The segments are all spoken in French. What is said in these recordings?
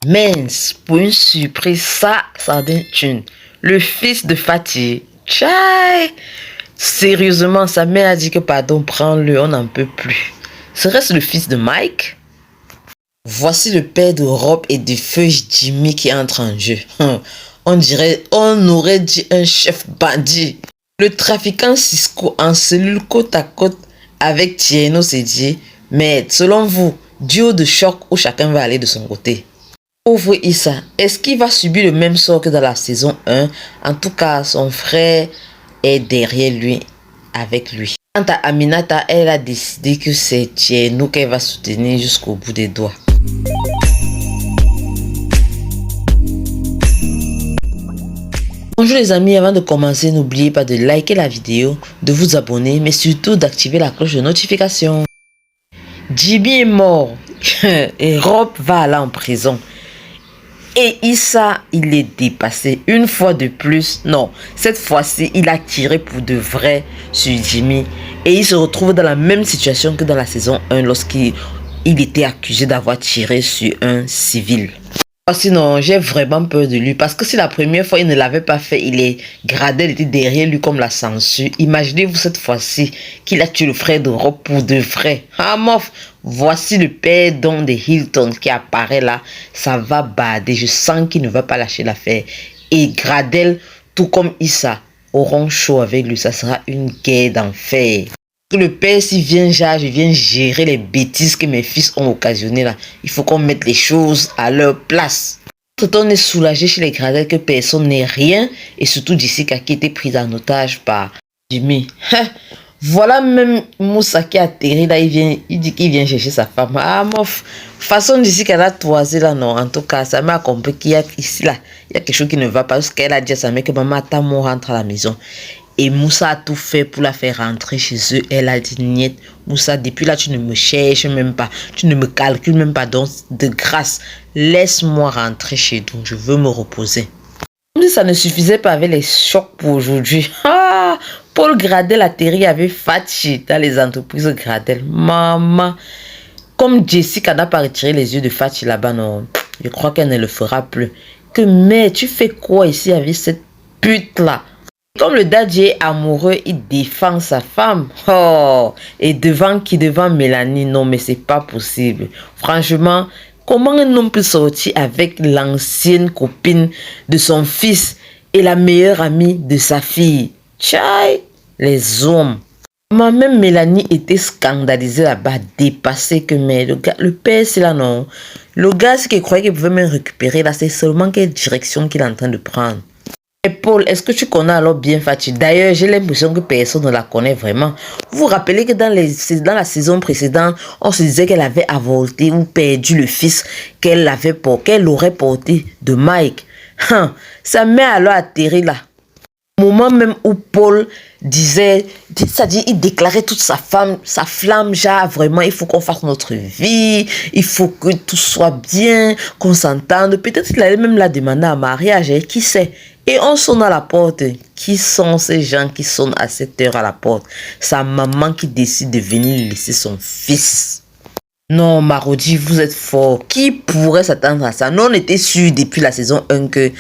Mince, pour une surprise, ça donne une. Le fils de Fatih. Tchai! Sérieusement, sa mère a dit que pardon, prends-le, on n'en peut plus. Serait-ce le fils de Mike? Voici le père de Rob et de feu Jimmy qui entre en jeu. On aurait dit un chef bandit. Le trafiquant Cisco en cellule côte à côte avec Tieno s'est dit, mais selon vous, duo de choc où chacun va aller de son côté. Pauvre Issa, est-ce qu'il va subir le même sort que dans la saison 1? En tout cas, son frère est derrière lui, avec lui. Quant à Aminata, elle a décidé que c'est Tieno qu'elle va soutenir jusqu'au bout des doigts. Bonjour les amis, avant de commencer, n'oubliez pas de liker la vidéo, de vous abonner, mais surtout d'activer la cloche de notification. Jimmy est mort et Rob va aller en prison. Et Issa, il est dépassé une fois de plus. Non, cette fois-ci, il a tiré pour de vrai sur Jimmy. Et il se retrouve dans la même situation que dans la saison 1 lorsqu'il était accusé d'avoir tiré sur un civil. Sinon, j'ai vraiment peur de lui parce que si la première fois il ne l'avait pas fait, Gradel était derrière lui comme la censure. Imaginez-vous cette fois-ci qu'il a tué le frère de Rob pour de vrai. Ah mof, voici le père don de Hilton qui apparaît là. Ça va bader, je sens qu'il ne va pas lâcher l'affaire. Et Gradel, tout comme Issa, auront chaud avec lui. Ça sera une guerre d'enfer. Le père, s'il vient, je viens gérer les bêtises que mes fils ont occasionnées là. Il faut qu'on mette les choses à leur place. On est soulagé chez les Gradel que personne n'ait rien. Et surtout Jessica qui était prise en otage par Jimmy. Voilà même Moussa qui a atterri là. Il dit qu'il vient chercher sa femme. Ah mof. Façon Jessica l'a toisé là non. En tout cas, ça m'a compris qu'il y a ici là. Il y a quelque chose qui ne va pas. Parce qu'elle a dit à sa mère que maman attends moi rentre à la maison. Et Moussa a tout fait pour la faire rentrer chez eux. Elle a dit, niet, Moussa, depuis là, tu ne me cherches même pas. Tu ne me calcules même pas. Donc, de grâce, laisse-moi rentrer chez nous. Je veux me reposer. Comme si ça ne suffisait pas avec les chocs pour aujourd'hui. Ah, Paul Gradel atterrit avec Fatih dans les entreprises Gradel. Maman. Comme Jessica n'a pas retiré les yeux de Fatih là-bas, non. Je crois qu'elle ne le fera plus. Que mais tu fais quoi ici avec cette pute là? Comme le daddy est amoureux, il défend sa femme. Oh, et devant qui? Devant Mélanie? Non, mais c'est pas possible. Franchement, comment un homme peut sortir avec l'ancienne copine de son fils et la meilleure amie de sa fille? Tchai, les hommes. Même Mélanie était scandalisée là-bas, dépassée que mais le père c'est là non. Le gars qui croyait qu'il pouvait me récupérer là, c'est seulement quelle direction qu'il est en train de prendre. Et Paul, est-ce que tu connais alors bien Fatih? D'ailleurs, j'ai l'impression que personne ne la connaît vraiment. Vous vous rappelez que dans la saison précédente, on se disait qu'elle avait avorté ou perdu le fils qu'elle aurait porté de Mike. Sa mère alors atterri là. Au moment même où Paul disait, c'est-à-dire il déclarait toute sa flamme, genre vraiment il faut qu'on fasse notre vie, il faut que tout soit bien, qu'on s'entende. Peut-être qu'il allait même la demander en mariage, hein, qui sait. Et on sonne à la porte. Qui sont ces gens qui sonnent à cette heure à la porte? Sa maman qui décide de venir laisser son fils. Non, Marodi, vous êtes fort. Qui pourrait s'attendre à ça? Nous, on était sûr depuis la saison 1 que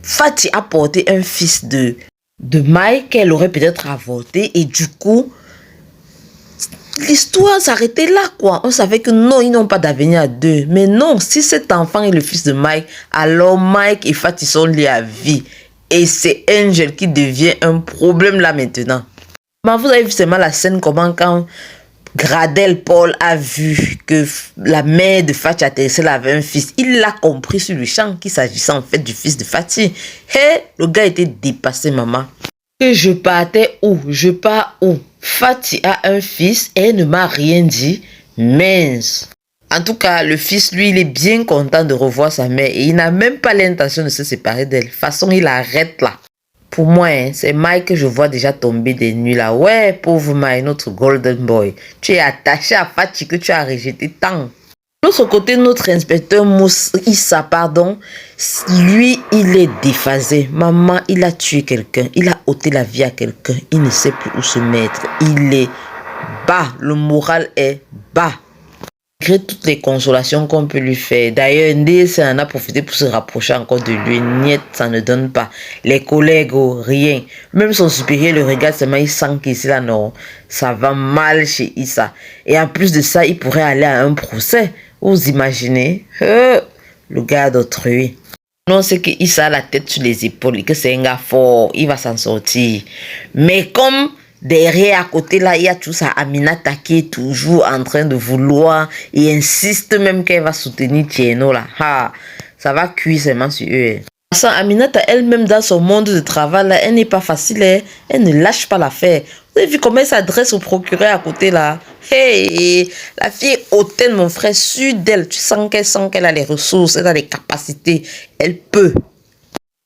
Fatih a porté un fils de Mike qu'elle aurait peut-être avorté. Et du coup, l'histoire s'arrêtait là, quoi. On savait que non, ils n'ont pas d'avenir à deux. Mais non, si cet enfant est le fils de Mike, alors Mike et Fatih sont liés à vie. Et c'est Angel qui devient un problème là maintenant. Mais vous avez vu seulement la scène, comment quand Gradel Paul a vu que la mère de Fatih Attercel avait un fils. Il l'a compris sur le champ qu'il s'agissait en fait du fils de Fatih. Et le gars était dépassé, maman. Que je partais où? Je pars où? Fatih a un fils et elle ne m'a rien dit. Mince. En tout cas, le fils, lui, il est bien content de revoir sa mère et il n'a même pas l'intention de se séparer d'elle. De toute façon, il arrête là. Pour moi, hein, c'est Mike que je vois déjà tomber des nuits là. Ouais, pauvre Mike, notre golden boy. Tu es attaché à Fatih que tu as rejeté tant. De l'autre côté, notre inspecteur Issa, lui, il est déphasé. Maman, il a tué quelqu'un. Il a ôté la vie à quelqu'un. Il ne sait plus où se mettre. Il est bas. Le moral est bas. Malgré toutes les consolations qu'on peut lui faire. D'ailleurs, Ndé en a profité pour se rapprocher encore de lui. Niet, ça ne donne pas. Les collègues, oh, rien. Même son supérieur le regarde seulement, il sent qu'ici là, non, ça va mal chez Issa. Et en plus de ça, il pourrait aller à un procès. Vous imaginez? Le gars d'autrui. Non, c'est que Issa a la tête sur les épaules et que c'est un gars fort. Il va s'en sortir. Mais comme derrière, à côté, là, il y a tout ça. Aminata qui est toujours en train de vouloir et insiste même qu'elle va soutenir Tieno, là. Ha, ça va cuire seulement sur eux. Parce Aminata elle-même, dans son monde de travail, là, elle n'est pas facile. Hein? Elle ne lâche pas l'affaire. Vous avez vu comment elle s'adresse au procureur à côté, là? Hey, la fille est hautaine, mon frère, sûre d'elle. Tu sens qu'elle a les ressources, elle a les capacités. Elle peut.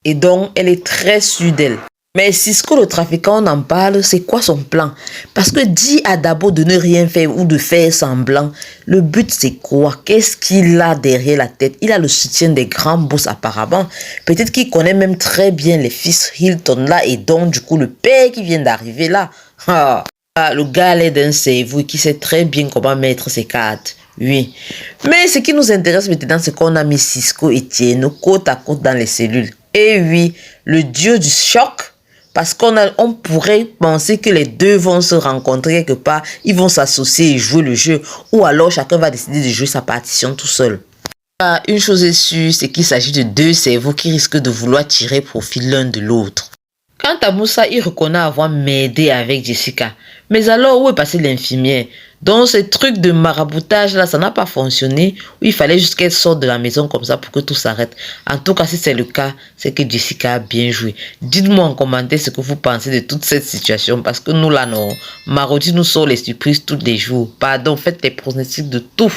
Et donc, elle est très sûre d'elle. Mais Cisco, le trafiquant, on en parle, c'est quoi son plan? Parce que dit à Dabo de ne rien faire ou de faire semblant, le but c'est quoi? Qu'est-ce qu'il a derrière la tête? Il a le soutien des grands boss apparemment. Peut-être qu'il connaît même très bien les fils Hilton là et donc du coup le père qui vient d'arriver là. Le gars est d'un cerveau qui sait très bien comment mettre ses cartes. Oui. Mais ce qui nous intéresse maintenant, c'est qu'on a mis Cisco et Tieno côte à côte dans les cellules. Et oui, le dieu du choc. Parce on pourrait penser que les deux vont se rencontrer quelque part, ils vont s'associer et jouer le jeu. Ou alors chacun va décider de jouer sa partition tout seul. Une chose est sûre, c'est qu'il s'agit de deux cerveaux qui risquent de vouloir tirer profit l'un de l'autre. Quant à Moussa, il reconnaît avoir m'aidé avec Jessica. Mais alors, où est passée l'infirmière? Donc, ces trucs de maraboutage là, ça n'a pas fonctionné. Ou il fallait juste qu'elle sorte de la maison comme ça pour que tout s'arrête. En tout cas, si c'est le cas, c'est que Jessica a bien joué. Dites-moi en commentaire ce que vous pensez de toute cette situation. Parce que nous là, non, Marodi nous sort les surprises tous les jours. Pardon, faites les pronostics de tout.